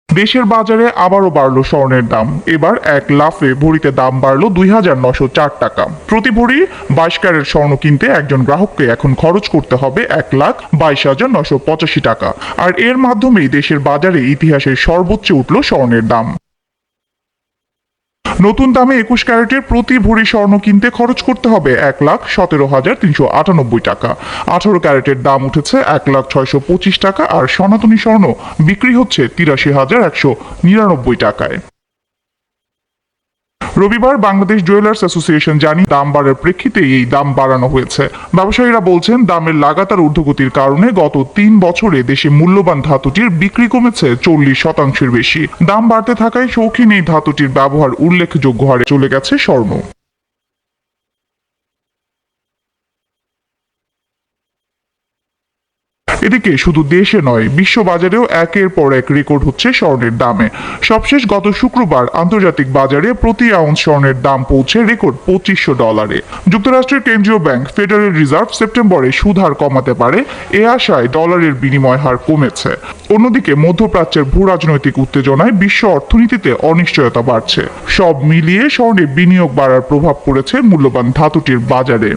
দেশের বাজারে আবারও বাড়ল স্বর্ণের দাম। এবার এক লাফে ভরিতে দাম বাড়ল ২,৯০৪ টাকা। প্রতি ভরি ২২ ক্যারেট স্বর্ণ কিনতে একজন গ্রাহককে এখন খরচ করতে হবে ১,২২,৯৮৫ টাকা। আর এর মাধ্যমেই দেশের বাজারে ইতিহাসের সর্বোচ্চ উঠল স্বর্ণের দাম। নতুন দামে ২১ ক্যারেটের প্রতি ভরি স্বর্ণ কিনতে খরচ করতে হবে ১,১৭,৩৯৮ টাকা। ১৮ ক্যারেটের দাম উঠেছে ১,৬২৫ টাকা আর সনাতনী স্বর্ণ বিক্রি হচ্ছে ৮৩,১৯৯ টাকায়। রবিবার বাংলাদেশ জুয়েলার্স অ্যাসোসিয়েশন জানিয়ে দাম বাড়ার প্রেক্ষিতে এই দাম বাড়ানো হয়েছে। ব্যবসায়ীরা বলছেন, দামের লাগাতার ঊর্ধ্বগতির কারণে গত ৩ বছরে দেশে মূল্যবান ধাতুটির বিক্রি কমেছে ৪০% বেশি। দাম বাড়তে থাকায় শৌখিন এই ধাতুটির ব্যবহার উল্লেখযোগ্য হারে চলে গেছে স্বর্ণ। এদিকে শুধু দেশে নয়, বিশ্ববাজারেও একের পর এক রেকর্ড হচ্ছে স্বর্ণের দামে। সবশেষ গত শুক্রবার আন্তর্জাতিক বাজারে প্রতি আউন্স স্বর্ণের দাম পৌঁছে রেকর্ড $২৫০০। যুক্তরাষ্ট্রের কেন্দ্রীয় ব্যাংক ফেডারেল রিজার্ভ সেপ্টেম্বরে সুদ হার কমাতে পারে এ আশায় ডলারের বিনিময় হার কমেছে। অন্যদিকে মধ্যপ্রাচ্যের ভূ রাজনৈতিক উত্তেজনায় বিশ্ব অর্থনীতিতে অনিশ্চয়তা বাড়ছে। সব মিলিয়ে স্বর্ণে বিনিয়োগ বাড়ার প্রভাব পড়েছে মূল্যবান ধাতুটির বাজারে।